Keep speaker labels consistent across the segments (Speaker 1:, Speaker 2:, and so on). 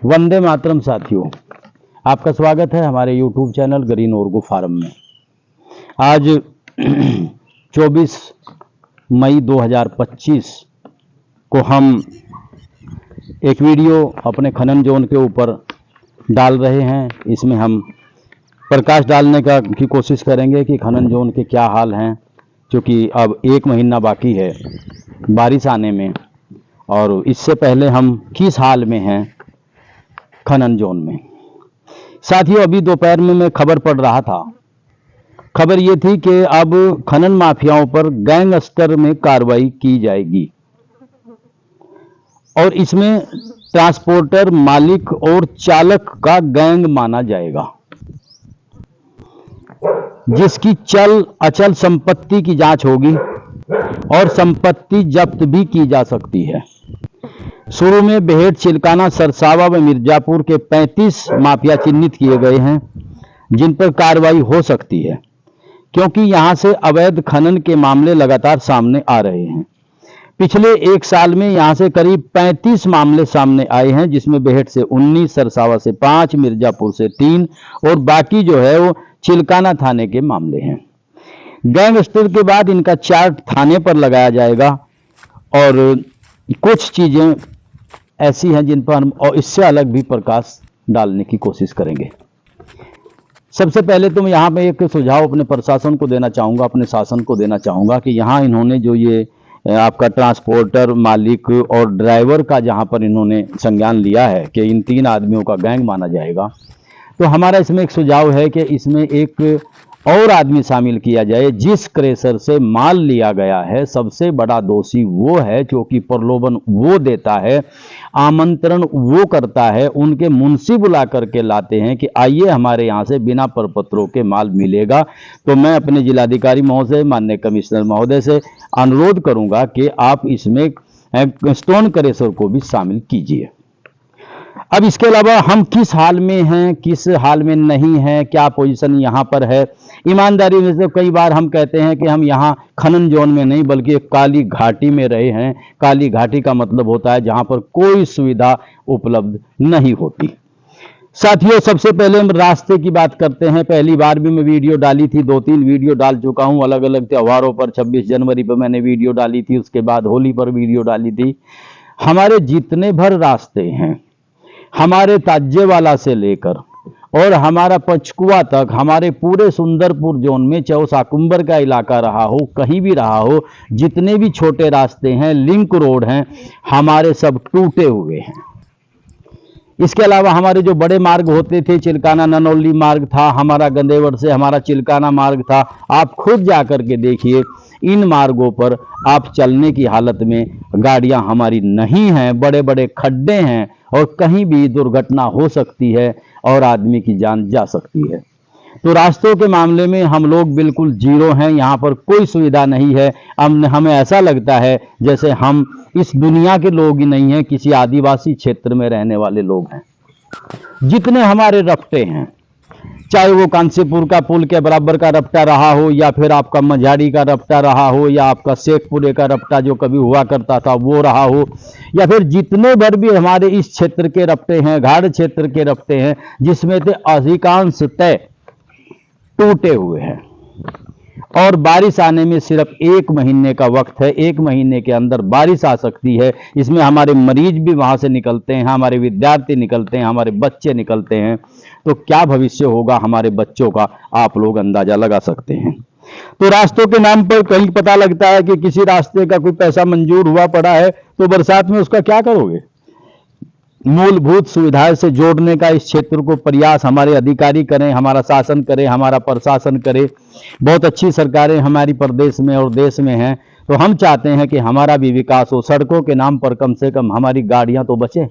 Speaker 1: वंदे मातरम साथियों, आपका स्वागत है हमारे YouTube चैनल ग्रीन ऑर्गो फार्म में। आज 24 मई 2025 को हम एक वीडियो अपने खनन जोन के ऊपर डाल रहे हैं। इसमें हम प्रकाश डालने की कोशिश करेंगे कि खनन जोन के क्या हाल हैं, क्योंकि अब 1 महीना बाकी है बारिश आने में, और इससे पहले हम किस हाल में हैं खनन जोन में। साथियों, अभी दोपहर में मैं खबर पढ़ रहा था। खबर ये थी कि अब खनन माफियाओं पर गैंग स्तर में कार्रवाई की जाएगी और इसमें ट्रांसपोर्टर, मालिक और चालक का गैंग माना जाएगा, जिसकी चल अचल संपत्ति की जांच होगी और संपत्ति जब्त भी की जा सकती है। शुरू में बेहेट, चिलकाना, सरसावा व मिर्जापुर के 35 माफिया चिन्हित किए गए हैं जिन पर कार्रवाई हो सकती है, क्योंकि यहां से अवैध खनन के मामले लगातार सामने आ रहे हैं। पिछले 1 साल में यहां से करीब 35 मामले सामने आए हैं, जिसमें बेहेट से 19, सरसावा से 5, मिर्जापुर से 3 और बाकी जो है वो चिलकाना थाने के मामले हैं। गैंगस्टर के बाद इनका चार्ट थाने पर लगाया जाएगा और कुछ चीजें ऐसी हैं जिन पर हम और इससे अलग भी प्रकाश डालने की कोशिश करेंगे। सबसे पहले तो मैं यहाँ पे एक सुझाव अपने प्रशासन को देना चाहूँगा, अपने शासन को देना चाहूँगा कि यहाँ इन्होंने जो ये आपका ट्रांसपोर्टर, मालिक और ड्राइवर का जहाँ पर इन्होंने संज्ञान लिया है कि इन 3 आदमियों का गैंग माना जाएगा, तो हमारा इसमें एक सुझाव है कि इसमें एक और आदमी शामिल किया जाए। जिस क्रेशर से माल लिया गया है, सबसे बड़ा दोषी वो है, क्योंकि प्रलोभन वो देता है, आमंत्रण वो करता है, उनके मुंशी बुला करके लाते हैं कि आइए हमारे यहाँ से बिना प्रपत्रों के माल मिलेगा। तो मैं अपने जिलाधिकारी महोदय, माननीय कमिश्नर महोदय से अनुरोध करूंगा कि आप इसमें स्टोन क्रेशर को भी शामिल कीजिए। अब इसके अलावा हम किस हाल में हैं, किस हाल में नहीं हैं, क्या पोजीशन यहाँ पर है। ईमानदारी में से कई बार हम कहते हैं कि हम यहाँ खनन जोन में नहीं बल्कि एक काली घाटी में रहे हैं। काली घाटी का मतलब होता है जहाँ पर कोई सुविधा उपलब्ध नहीं होती। साथियों, सबसे पहले हम रास्ते की बात करते हैं। पहली बार भी मैं वीडियो डाली थी, 2-3 वीडियो डाल चुका हूँ अलग अलग त्योहारों पर। 26 जनवरी पर मैंने वीडियो डाली थी, उसके बाद होली पर वीडियो डाली थी। हमारे जितने भर रास्ते हैं, हमारे ताजेवाला से लेकर और हमारा पंचकुआ तक, हमारे पूरे सुंदरपुर जोन में, चाहे साकुंबर का इलाका रहा हो, कहीं भी रहा हो, जितने भी छोटे रास्ते हैं, लिंक रोड हैं, हमारे सब टूटे हुए हैं। इसके अलावा हमारे जो बड़े मार्ग होते थे, चिलकाना ननौली मार्ग था हमारा, गंदेवर से हमारा चिलकाना मार्ग था। आप खुद जाकर के देखिए, इन मार्गों पर आप चलने की हालत में गाड़ियां हमारी नहीं हैं। बड़े बड़े खड्डे हैं और कहीं भी दुर्घटना हो सकती है और आदमी की जान जा सकती है। तो रास्तों के मामले में हम लोग बिल्कुल जीरो हैं। यहाँ पर कोई सुविधा नहीं है। हमें ऐसा लगता है जैसे हम इस दुनिया के लोग ही नहीं हैं, किसी आदिवासी क्षेत्र में रहने वाले लोग हैं। जितने हमारे रफ्ते हैं, चाहे वो कांसीपुर का पुल के बराबर का रफ्ता रहा हो, या फिर आपका मझाड़ी का रफ्ता रहा हो, या आपका शेखपुरे का रफ्ता जो कभी हुआ करता था वो रहा हो, या फिर जितने भर भी हमारे इस क्षेत्र के रफ्ते हैं, घाट क्षेत्र के रफ्ते हैं, जिसमें से अधिकांश तय टूटे हुए हैं। और बारिश आने में सिर्फ 1 महीने का वक्त है। 1 महीने के अंदर बारिश आ सकती है। इसमें हमारे मरीज भी वहां से निकलते हैं, हमारे विद्यार्थी निकलते हैं, हमारे बच्चे निकलते हैं। तो क्या भविष्य होगा हमारे बच्चों का, आप लोग अंदाजा लगा सकते हैं। तो रास्तों के नाम पर कहीं पता लगता है कि किसी रास्ते का कोई पैसा मंजूर हुआ पड़ा है, तो बरसात में उसका क्या करोगे। मूलभूत सुविधाएं से जोड़ने का इस क्षेत्र को प्रयास हमारे अधिकारी करें, हमारा शासन करे, हमारा प्रशासन करे। बहुत अच्छी सरकारें हमारी प्रदेश में और देश में हैं, तो हम चाहते हैं कि हमारा भी विकास हो। सड़कों के नाम पर कम से कम हमारी गाड़ियां तो बचे।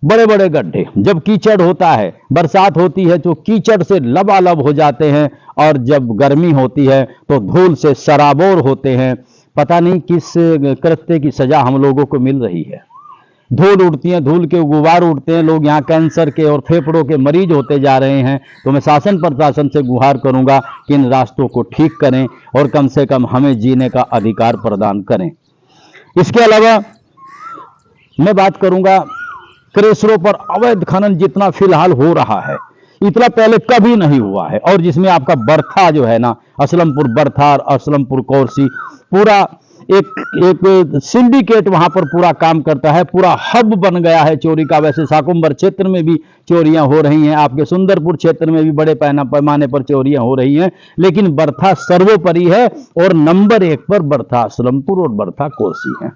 Speaker 1: बड़े बड़े गड्ढे, जब कीचड़ होता है, बरसात होती है तो कीचड़ से लबालब हो जाते हैं, और जब गर्मी होती है तो धूल से सराबोर होते हैं। पता नहीं किस कृत्य की सजा हम लोगों को मिल रही है। धूल उड़ती है, धूल के गुबार उड़ते हैं, लोग यहाँ कैंसर के और फेफड़ों के मरीज होते जा रहे हैं। तो मैं शासन प्रशासन से गुहार करूंगा कि इन रास्तों को ठीक करें और कम से कम हमें जीने का अधिकार प्रदान करें। इसके अलावा मैं बात करूंगा क्रेशरों पर अवैध खनन जितना फिलहाल हो रहा है, इतना पहले कभी नहीं हुआ है। और जिसमें आपका बर्था जो है ना, असलमपुर बर्था और असलमपुर कोरसी, पूरा एक सिंडिकेट वहां पर पूरा काम करता है, पूरा हब बन गया है चोरी का। वैसे साकुम्बर क्षेत्र में भी चोरियां हो रही हैं, आपके सुंदरपुर क्षेत्र में भी बड़े पैमाने पर चोरियां हो रही हैं, लेकिन बर्था सर्वोपरि है और नंबर 1 पर बर्था असलमपुर और बर्था कोरसी है।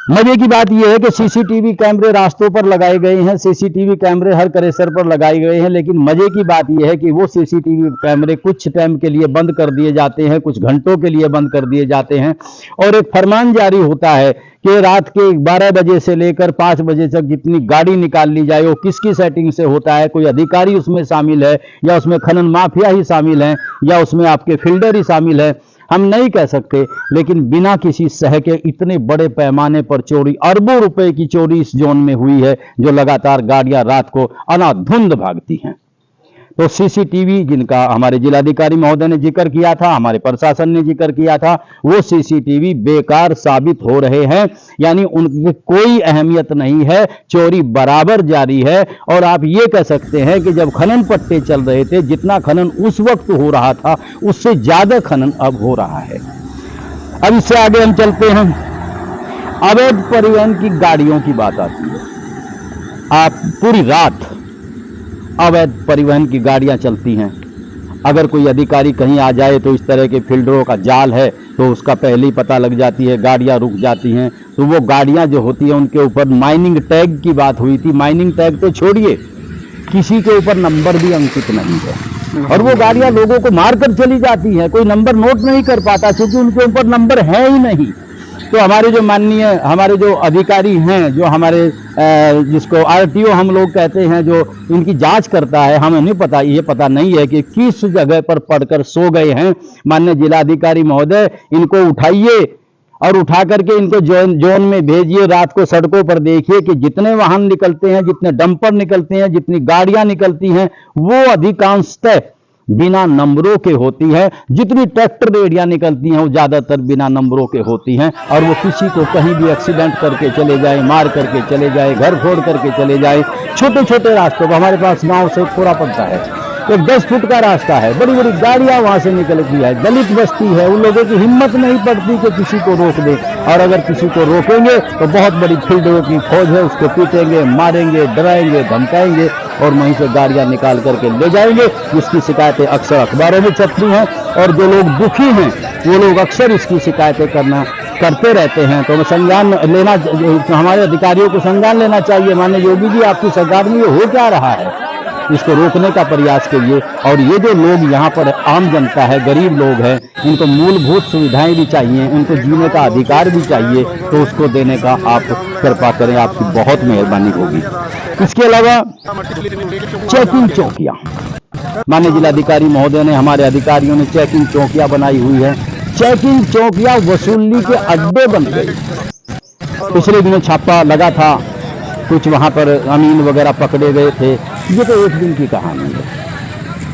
Speaker 1: मजे की बात यह है कि सीसीटीवी कैमरे रास्तों पर लगाए गए हैं, सीसीटीवी कैमरे हर क्रेशर पर लगाए गए हैं, लेकिन मजे की बात यह है कि वो सीसीटीवी कैमरे कुछ टाइम के लिए बंद कर दिए जाते हैं, कुछ घंटों के लिए बंद कर दिए जाते हैं, और एक फरमान जारी होता है कि रात के 12 बजे से लेकर 5 बजे तक जितनी गाड़ी निकाल ली जाए, वो किसकी सेटिंग से होता है, कोई अधिकारी उसमें शामिल है या उसमें खनन माफिया ही शामिल है या उसमें आपके फील्डर ही शामिल है, हम नहीं कह सकते। लेकिन बिना किसी सह के इतने बड़े पैमाने पर चोरी, अरबों रुपए की चोरी इस जोन में हुई है, जो लगातार गाड़ियां रात को अनाधुंध भागती हैं। तो सीसीटीवी जिनका हमारे जिलाधिकारी महोदय ने जिक्र किया था, हमारे प्रशासन ने जिक्र किया था, वो सीसीटीवी बेकार साबित हो रहे हैं, यानी उनकी कोई अहमियत नहीं है, चोरी बराबर जारी है। और आप ये कह सकते हैं कि जब खनन पट्टे चल रहे थे, जितना खनन उस वक्त हो रहा था उससे ज्यादा खनन अब हो रहा है। अब इससे आगे हम चलते हैं, अवैध परिवहन की गाड़ियों की बात आती है। आप पूरी रात अवैध परिवहन की गाड़ियां चलती हैं। अगर कोई अधिकारी कहीं आ जाए तो इस तरह के फील्डरों का जाल है तो उसका पहले ही पता लग जाती है, गाड़ियां रुक जाती हैं। तो वो गाड़ियां जो होती हैं उनके ऊपर माइनिंग टैग की बात हुई थी, माइनिंग टैग तो छोड़िए, किसी के ऊपर नंबर भी अंकित नहीं है, और वो गाड़ियां लोगों को मारकर चली जाती हैं, कोई नंबर नोट नहीं कर पाता क्योंकि उनके ऊपर नंबर है ही नहीं। तो हमारे जो माननीय हमारे जो अधिकारी हैं, जो हमारे जिसको आरटीओ हम लोग कहते हैं, जो इनकी जांच करता है, हमें नहीं पता, ये पता नहीं है कि किस जगह पर पड़कर सो गए हैं। माननीय जिलाधिकारी महोदय, इनको उठाइए और उठा करके इनको जोन में भेजिए, रात को सड़कों पर देखिए कि जितने वाहन निकलते हैं, जितने डंपर निकलते हैं, जितनी गाड़ियां निकलती हैं, वो अधिकांशतः बिना नंबरों के होती है। जितनी ट्रैक्टर रेडियां निकलती हैं वो ज्यादातर बिना नंबरों के होती हैं, और वो किसी को कहीं भी एक्सीडेंट करके चले जाए, मार करके चले जाए, घर फोड़ करके चले जाए। छोटे छोटे रास्तों पर, हमारे पास गांव से थोड़ा पड़ता है, एक 10 फुट का रास्ता है, बड़ी बड़ी गाड़ियां वहां से निकलती है, दलित बस्ती है, उन लोगों की हिम्मत नहीं पड़ती कि किसी को रोक दे, और अगर किसी को रोकेंगे तो बहुत बड़ी फील्डरों की फौज है, उसको पीटेंगे, मारेंगे, डराएंगे, धमकाएंगे और वहीं से गाड़ियां निकाल करके ले जाएंगे, जिसकी शिकायतें अक्सर अखबारों में छपती हैं। और जो लोग दुखी हैं वो लोग अक्सर इसकी शिकायतें करते रहते हैं। तो संज्ञान लेना, हमारे अधिकारियों को संज्ञान लेना चाहिए। माननीय योगी जी, आपकी सरकार में ये हो क्या रहा है, इसको रोकने का प्रयास करिए। और ये जो लोग यहाँ पर आम जनता है, गरीब लोग हैं, इनको मूलभूत सुविधाएं भी चाहिए, उनको जीने का अधिकार भी चाहिए, तो उसको देने का आप कृपा करें, आपकी बहुत मेहरबानी होगी। इसके अलावा चेकिंग चौकियां, माननीय जिलाधिकारी महोदय ने, हमारे अधिकारियों ने चेकिंग चौकियां बनाई हुई है। चेकिंग चौकियां वसूली के अड्डे बन गई। पिछले दिनों छापा लगा था, कुछ वहां पर अमीन वगैरह पकड़े गए थे। ये तो एक दिन की कहानी है,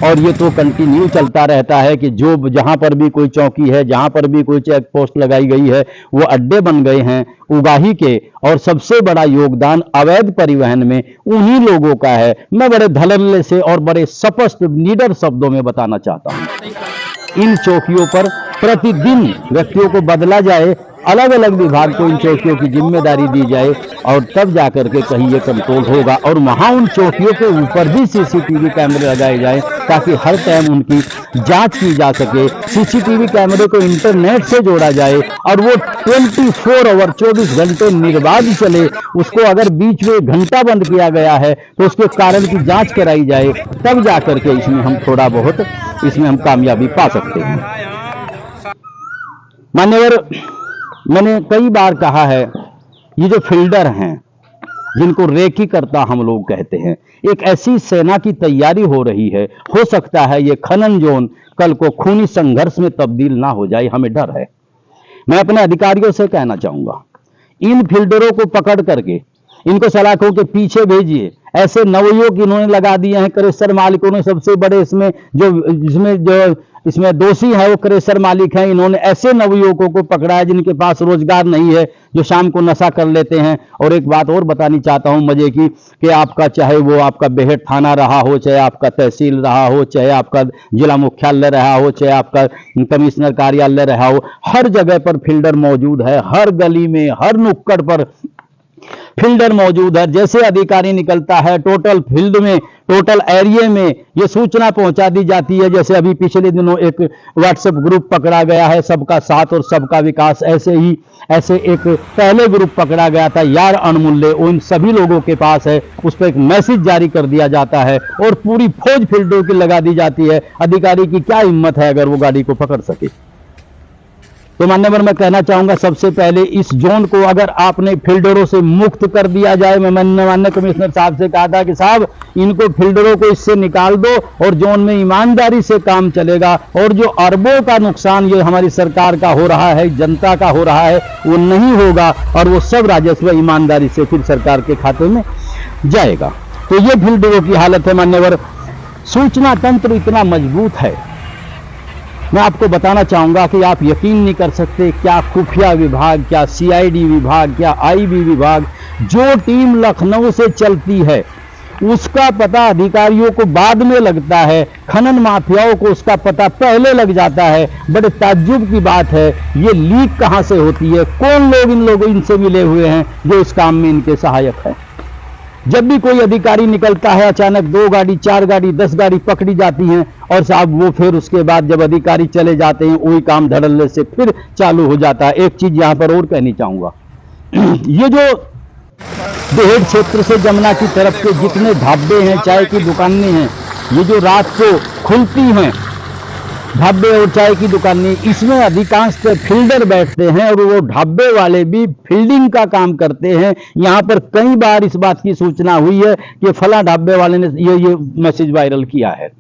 Speaker 1: और ये तो कंटिन्यू चलता रहता है कि जो जहां पर भी कोई चौकी है, जहां पर भी कोई चेक पोस्ट लगाई गई है, वो अड्डे बन गए हैं उगाही के। और सबसे बड़ा योगदान अवैध परिवहन में उन्हीं लोगों का है। मैं बड़े धड़ल्ले से और बड़े स्पष्ट निडर शब्दों में बताना चाहता हूं, इन चौकियों पर प्रतिदिन व्यक्तियों को बदला जाए, अलग अलग विभाग को इन चौकियों की जिम्मेदारी दी जाए, और तब जाकर के कहीं ये कंट्रोल होगा। और वहां उन चौकियों के ऊपर भी सीसीटीवी कैमरे लगाए जाए, ताकि हर टाइम उनकी जांच की जा सके। सीसीटीवी कैमरे को इंटरनेट से जोड़ा जाए और वो 24 आवर 24 घंटे निर्बाध चले। उसको अगर बीच में घंटा बंद किया गया है तो उसके कारण की जांच कराई जाए, तब जाकर के इसमें हम थोड़ा बहुत इसमें हम कामयाबी पा सकते हैं। मान्यवर, मैंने कई बार कहा है, ये जो फील्डर हैं, जिनको रेकीकर्ता हम लोग कहते हैं, एक ऐसी सेना की तैयारी हो रही है। हो सकता है ये खनन जोन कल को खूनी संघर्ष में तब्दील ना हो जाए, हमें डर है। मैं अपने अधिकारियों से कहना चाहूंगा, इन फील्डरों को पकड़ करके इनको सलाखों के पीछे भेजिए। ऐसे नवयुवक इन्होंने लगा दिए हैं, क्रेशर मालिकों ने, सबसे बड़े इसमें जो इसमें दोषी है वो क्रेशर मालिक हैं। इन्होंने ऐसे नवयुवकों को पकड़ा है जिनके पास रोजगार नहीं है, जो शाम को नशा कर लेते हैं। और एक बात और बतानी चाहता हूं मजे की, कि आपका चाहे वो आपका बेहट थाना रहा हो, चाहे आपका तहसील रहा हो, चाहे आपका जिला मुख्यालय रहा हो, चाहे आपका कमिश्नर कार्यालय रहा हो, हर जगह पर फील्डर मौजूद है। हर गली में, हर नुक्कड़ पर फील्डर मौजूद है। जैसे अधिकारी निकलता है, टोटल फील्ड में, टोटल एरिया में ये सूचना पहुंचा दी जाती है। जैसे अभी पिछले दिनों एक व्हाट्सएप ग्रुप पकड़ा गया है, सबका साथ और सबका विकास, ऐसे एक पहले ग्रुप पकड़ा गया था यार अनमूल्य, उन सभी लोगों के पास है। उस पर एक मैसेज जारी कर दिया जाता है और पूरी फौज फील्डों की लगा दी जाती है। अधिकारी की क्या हिम्मत है अगर वो गाड़ी को पकड़ सके। तो मान्यवर मैं कहना चाहूंगा, सबसे पहले इस जोन को अगर आपने फील्डरों से मुक्त कर दिया जाए। मैं माननीय कमिश्नर साहब से कहा था कि साहब इनको फील्डरों को इससे निकाल दो और जोन में ईमानदारी से काम चलेगा, और जो अरबों का नुकसान ये हमारी सरकार का हो रहा है, जनता का हो रहा है, वो नहीं होगा और वो सब राजस्व ईमानदारी से फिर सरकार के खाते में जाएगा। तो ये फील्डरों की हालत है मान्यवर। सूचना तंत्र इतना मजबूत है, मैं आपको बताना चाहूंगा कि आप यकीन नहीं कर सकते। क्या खुफिया विभाग, क्या सीआईडी विभाग, क्या आईबी विभाग, जो टीम लखनऊ से चलती है उसका पता अधिकारियों को बाद में लगता है, खनन माफियाओं को उसका पता पहले लग जाता है। बड़े ताज्जुब की बात है, ये लीक कहां से होती है, कौन लोग इनसे मिले हुए हैं जो इस काम में इनके सहायक है। जब भी कोई अधिकारी निकलता है, अचानक 2 गाड़ी, 4 गाड़ी, 10 गाड़ी पकड़ी जाती हैं, और साहब वो फिर उसके बाद जब अधिकारी चले जाते हैं वही काम धड़ल्ले से फिर चालू हो जाता है। एक चीज यहां पर और कहनी चाहूंगा, ये जो बेहट क्षेत्र से जमुना की तरफ के जितने ढाबे हैं, चाय की दुकानें हैं, ये जो रात को खुलती हैं ढाबे और चाय की दुकानें, इसमें अधिकांश फील्डर बैठते हैं और वो ढाबे वाले भी फील्डिंग का काम करते हैं। यहाँ पर कई बार इस बात की सूचना हुई है कि फला ढाबे वाले ने ये मैसेज वायरल किया है।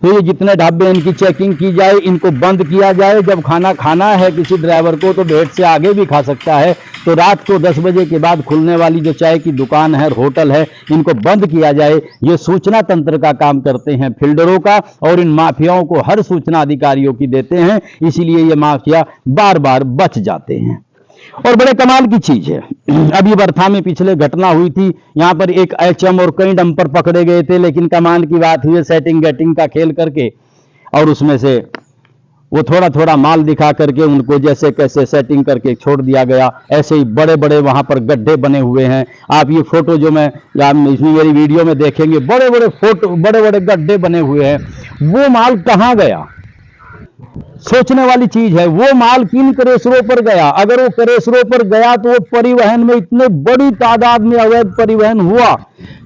Speaker 1: तो ये जितने ढाबे इनकी चेकिंग की जाए, इनको बंद किया जाए। जब खाना खाना है किसी ड्राइवर को तो बेहट से आगे भी खा सकता है, तो रात को 10 बजे के बाद खुलने वाली जो चाय की दुकान है, होटल है, इनको बंद किया जाए। ये सूचना तंत्र का काम करते हैं फील्डरों का, और इन माफियाओं को हर सूचना अधिकारियों की देते हैं, इसीलिए ये माफिया बार बार बच जाते हैं। और बड़े कमाल की चीज है, अभी वर्धा में पिछले घटना हुई थी, यहां पर एक एचएम और कई डंपर पकड़े गए थे, लेकिन कमाल की बात हुई सेटिंग गेटिंग का खेल करके, और उसमें से वो थोड़ा थोड़ा माल दिखा करके उनको जैसे कैसे सेटिंग करके छोड़ दिया गया। ऐसे ही बड़े बड़े वहां पर गड्ढे बने हुए हैं। आप ये फोटो जो मैं इसमें मेरी वीडियो में देखेंगे, बड़े बड़े फोटो, बड़े बड़े गड्ढे बने हुए हैं। वो माल कहां गया, सोचने वाली चीज है। वो माल किन क्रेशरों पर गया? अगर वो क्रेशरों पर गया तो वो परिवहन में इतने बड़ी तादाद में अवैध परिवहन हुआ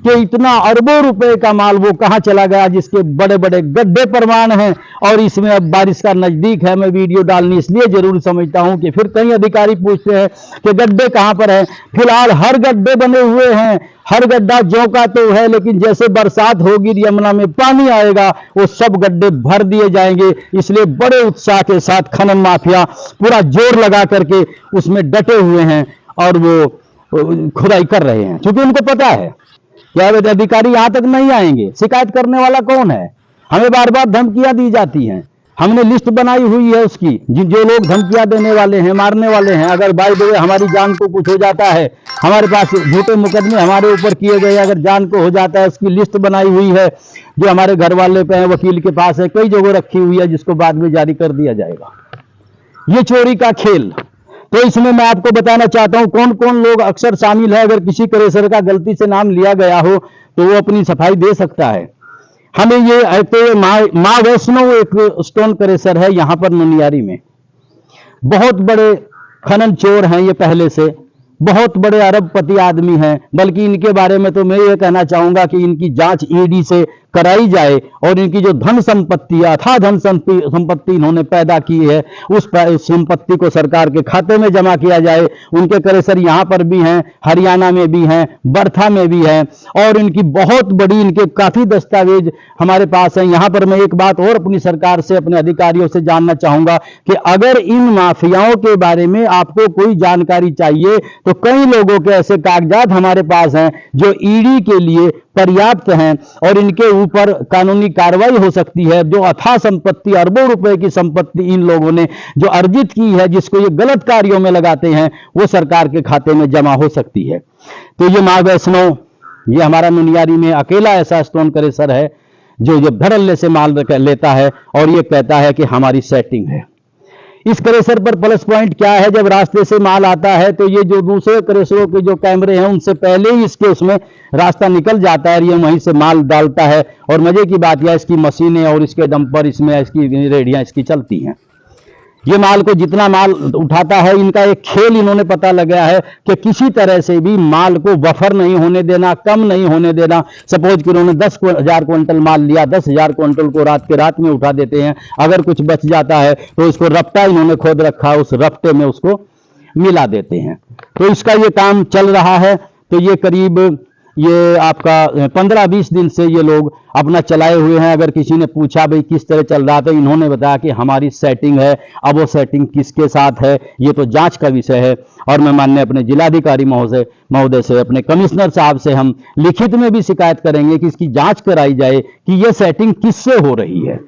Speaker 1: कि इतना अरबों रुपए का माल वो कहां चला गया, जिसके बड़े बड़े गड्ढे प्रमाण हैं। और इसमें अब बारिश का नजदीक है, मैं वीडियो डालनी इसलिए जरूर समझता हूं कि फिर कई अधिकारी पूछते हैं कि गड्ढे कहां पर है। फिलहाल हर गड्ढे बने हुए हैं, हर गड्ढा ज्यों का तो है, लेकिन जैसे बरसात होगी, यमुना में पानी आएगा, वो सब गड्ढे भर दिए जाएंगे। इसलिए बड़े उत्साह के साथ खनन माफिया पूरा जोर लगा करके उसमें डटे हुए हैं और वो खुदाई कर रहे हैं, क्योंकि उनको पता है कि अधिकारी यहां तक नहीं आएंगे। शिकायत करने वाला कौन है? हमें बार बार धमकियां दी जाती हैं, हमने लिस्ट बनाई हुई है उसकी, जो लोग धमकियां देने वाले हैं, मारने वाले हैं। अगर बाय द वे हमारी जान को कुछ हो जाता है, हमारे पास झूठे मुकदमे हमारे ऊपर किए गए, अगर जान को हो जाता है, उसकी लिस्ट बनाई हुई है जो हमारे घर वाले पे है, वकील के पास है, कई जगह रखी हुई है, जिसको बाद में जारी कर दिया जाएगा। ये चोरी का खेल। तो इसमें मैं आपको बताना चाहता हूं कौन कौन लोग अक्सर शामिल है। अगर किसी क्रेशर का गलती से नाम लिया गया हो तो वो अपनी सफाई दे सकता है। हमें ये तो माँ वैष्णव एक स्टोन क्रेशर है यहां पर नुनियारी में, बहुत बड़े खनन चोर हैं ये, पहले से बहुत बड़े अरबपति आदमी हैं। बल्कि इनके बारे में तो मैं ये कहना चाहूंगा कि इनकी जांच ईडी से कराई जाए और इनकी जो धन संपत्ति, अथाह धन संपत्ति इन्होंने पैदा की है, उस संपत्ति को सरकार के खाते में जमा किया जाए। उनके क्रेशर यहां पर भी हैं, हरियाणा में भी हैं, वर्धा में भी हैं, और इनकी बहुत बड़ी, इनके काफी दस्तावेज हमारे पास हैं। यहां पर मैं एक बात और अपनी सरकार से, अपने अधिकारियों से जानना चाहूंगा कि अगर इन माफियाओं के बारे में आपको कोई जानकारी चाहिए तो कई लोगों के ऐसे कागजात हमारे पास हैं जो ईडी के लिए पर्याप्त हैं और इनके ऊपर कानूनी कार्रवाई हो सकती है। जो अथाह संपत्ति, अरबों रुपए की संपत्ति इन लोगों ने जो अर्जित की है, जिसको ये गलत कार्यों में लगाते हैं, वो सरकार के खाते में जमा हो सकती है। तो ये मां वैष्णो, ये हमारा मुनियारी में अकेला ऐसा स्टोन क्रेशर है जो धड़ल्ले से माल लेता है और ये कहता है कि हमारी सेटिंग है। इस क्रेशर पर प्लस पॉइंट क्या है, जब रास्ते से माल आता है तो ये जो दूसरे क्रेशरों के जो कैमरे हैं उनसे पहले ही इसके उसमें रास्ता निकल जाता है और ये वहीं से माल डालता है। और मजे की बात यह, इसकी मशीनें और इसके डंपर, इसमें इसकी रेडियां इसकी चलती हैं। ये माल को जितना माल उठाता है, इनका एक खेल इन्होंने पता लगाया है कि किसी तरह से भी माल को बफर नहीं होने देना, कम नहीं होने देना। सपोज कि उन्होंने 10,000 क्विंटल माल लिया, 10,000 क्विंटल को रात के रात में उठा देते हैं। अगर कुछ बच जाता है तो इसको रफ्ता इन्होंने खोद रखा, उस रफ्ते में उसको मिला देते हैं। तो इसका ये काम चल रहा है। तो ये करीब ये आपका 15-20 दिन से ये लोग अपना चलाए हुए हैं। अगर किसी ने पूछा भाई किस तरह चल रहा, तो इन्होंने बताया कि हमारी सेटिंग है। अब वो सेटिंग किसके साथ है ये तो जांच का विषय है। और मैं माननीय अपने जिलाधिकारी महोदय से, अपने कमिश्नर साहब से हम लिखित में भी शिकायत करेंगे कि इसकी जांच कराई जाए कि ये सेटिंग किससे हो रही है,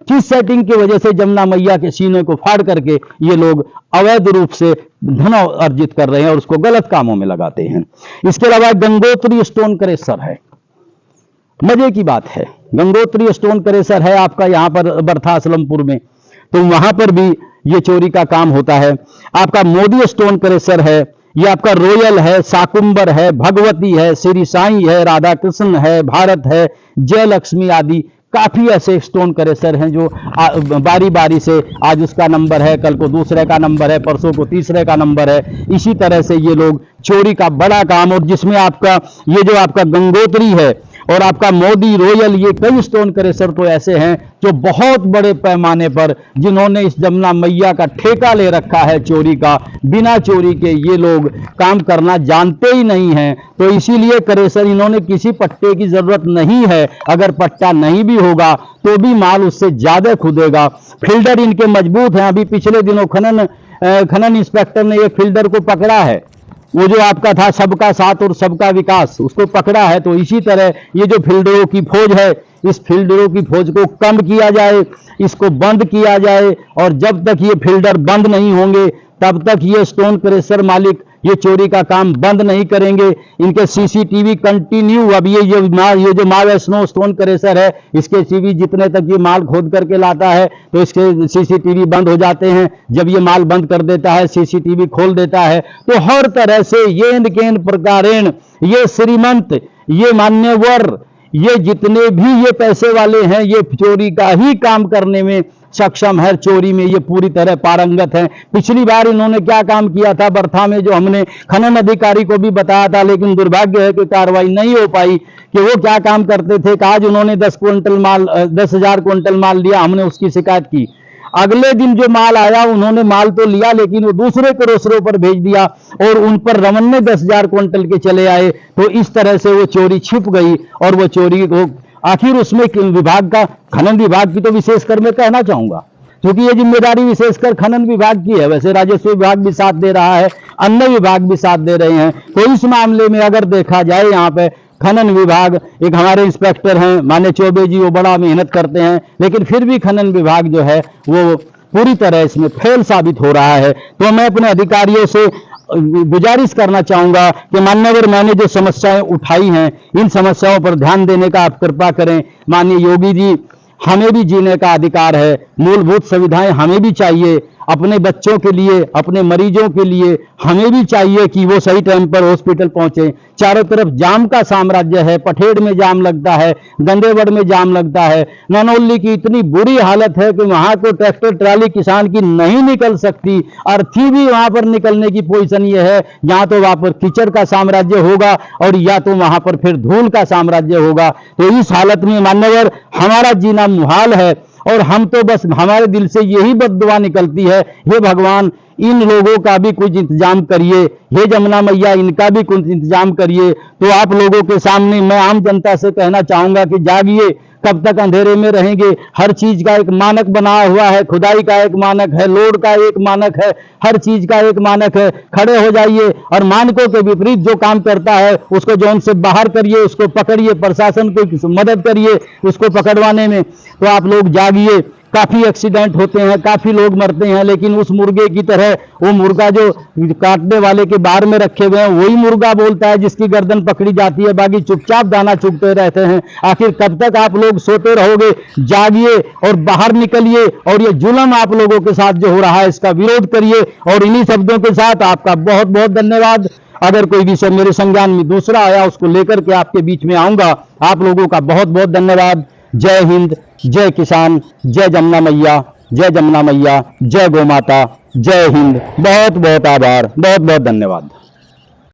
Speaker 1: किस सेटिंग की वजह से जमुना मैया के सीने को फाड़ करके ये लोग अवैध रूप से धन अर्जित कर रहे हैं और उसको गलत कामों में लगाते हैं। इसके अलावा गंगोत्री स्टोन क्रेशर है। मजे की बात है, गंगोत्री स्टोन क्रेशर है आपका यहाँ पर बर्था असलमपुर में, तो वहां पर भी ये चोरी का काम होता है। आपका मोदी स्टोन क्रेशर है, ये आपका रॉयल है, साकुंबर है, भगवती है, श्री साई है, राधा कृष्ण है, भारत है, जय लक्ष्मी आदि काफी ऐसे स्टोन क्रेशर हैं जो बारी बारी से, आज उसका नंबर है, कल को दूसरे का नंबर है, परसों को तीसरे का नंबर है। इसी तरह से ये लोग चोरी का बड़ा काम, और जिसमें आपका ये जो आपका गंगोत्री है और आपका मोदी, रॉयल, ये कई स्टोन क्रेशर तो ऐसे हैं जो बहुत बड़े पैमाने पर, जिन्होंने इस जमुना मैया का ठेका ले रखा है चोरी का, बिना चोरी के ये लोग काम करना जानते ही नहीं हैं। तो इसीलिए क्रेशर, इन्होंने किसी पट्टे की जरूरत नहीं है। अगर पट्टा नहीं भी होगा तो भी माल उससे ज्यादा खुदेगा। फिल्डर इनके मजबूत हैं। अभी पिछले दिनों खनन इंस्पेक्टर ने एक फिल्डर को पकड़ा है, वो जो आपका था सबका साथ और सबका विकास, उसको पकड़ा है। तो इसी तरह ये जो फिल्डरों की फौज है, इस फिल्डरों की फौज को कम किया जाए, इसको बंद किया जाए। और जब तक ये फिल्डर बंद नहीं होंगे तब तक ये स्टोन क्रेशर मालिक ये चोरी का काम बंद नहीं करेंगे। इनके सीसीटीवी कंटिन्यू, अब ये जो मां वैष्णो स्टोन क्रेशर है, इसके सीवी जितने तक ये माल खोद करके लाता है तो इसके सीसीटीवी बंद हो जाते हैं। जब ये माल बंद कर देता है, सीसीटीवी खोल देता है, तो हर तरह से येन केन प्रकारेण ये श्रीमंत, ये मान्यवर, ये जितने भी ये पैसे वाले हैं, ये चोरी का ही काम करने में सक्षम है। चोरी में ये पूरी तरह पारंगत है। पिछली बार इन्होंने क्या काम किया था बर्था में, जो हमने खनन अधिकारी को भी बताया था, लेकिन दुर्भाग्य है कि कार्रवाई नहीं हो पाई, कि वो क्या काम करते थे कि आज उन्होंने 10,000 क्विंटल माल लिया, हमने उसकी शिकायत की। अगले दिन जो माल आया, उन्होंने माल तो लिया लेकिन वो दूसरे क्रेशरों पर भेज दिया और उन पर रवन्ने 10,000 क्विंटल के चले आए। तो इस तरह से वो चोरी छिप गई और वो चोरी को आखिर उसमें विभाग का, खनन विभाग की तो विशेषकर मैं कहना चाहूंगा, क्योंकि ये जिम्मेदारी विशेषकर खनन विभाग की है। वैसे राजस्व विभाग भी साथ दे रहा है, अन्य विभाग भी साथ दे रहे हैं। तो इस मामले में अगर देखा जाए, यहाँ पे खनन विभाग, एक हमारे इंस्पेक्टर हैं मान्य चौबे जी, वो बड़ा मेहनत करते हैं, लेकिन फिर भी खनन विभाग जो है वो पूरी तरह इसमें फेल साबित हो रहा है। तो मैं अपने अधिकारियों से गुजारिश करना चाहूंगा कि मान्यवर, मैंने जो समस्याएं उठाई हैं, इन समस्याओं पर ध्यान देने का आप कृपा करें। माननीय योगी जी, हमें भी जीने का अधिकार है, मूलभूत सुविधाएं हमें भी चाहिए, अपने बच्चों के लिए, अपने मरीजों के लिए हमें भी चाहिए कि वो सही टाइम पर हॉस्पिटल पहुंचे। चारों तरफ जाम का साम्राज्य है, पठेड़ में जाम लगता है, गंदेवड़ में जाम लगता है। ननौली की इतनी बुरी हालत है कि वहां को ट्रैक्टर ट्राली किसान की नहीं निकल सकती। अर्थी भी वहां पर निकलने की पोजीशन ये है, या तो वहां पर कीचड़ का साम्राज्य होगा और या तो वहां पर फिर धूल का साम्राज्य होगा। तो इस हालत में मान्यवर, हमारा जीना मुहाल है और हम तो बस, हमारे दिल से यही बद्दुआ निकलती है, हे भगवान, इन लोगों का भी कुछ इंतजाम करिए, हे जमुना मैया, इनका भी कुछ इंतजाम करिए। तो आप लोगों के सामने मैं आम जनता से कहना चाहूंगा कि जागिए, कब तक अंधेरे में रहेंगे। हर चीज का एक मानक बना हुआ है, खुदाई का एक मानक है, लोड का एक मानक है, हर चीज का एक मानक है। खड़े हो जाइए और मानकों के विपरीत जो काम करता है उसको जोन से बाहर करिए, उसको पकड़िए, प्रशासन को मदद करिए उसको पकड़वाने में। तो आप लोग जागिए। काफी एक्सीडेंट होते हैं, काफी लोग मरते हैं, लेकिन उस मुर्गे की तरह वो मुर्गा जो काटने वाले के बार में रखे हुए हैं वही मुर्गा बोलता है जिसकी गर्दन पकड़ी जाती है, बाकी चुपचाप दाना चुगते रहते हैं। आखिर कब तक आप लोग सोते रहोगे? जागिए और बाहर निकलिए और ये जुल्म आप लोगों के साथ जो हो रहा है इसका विरोध करिए। और इन्हीं शब्दों के साथ आपका बहुत बहुत धन्यवाद। अगर कोई विषय मेरे संज्ञान में दूसरा आया उसको लेकर के आपके बीच में आऊंगा। आप लोगों का बहुत बहुत धन्यवाद। जय हिंद, जय किसान, जय जमुना मैया, जय जमुना मैया, जय गौ माता, जय हिंद। बहुत बहुत आभार, बहुत बहुत धन्यवाद।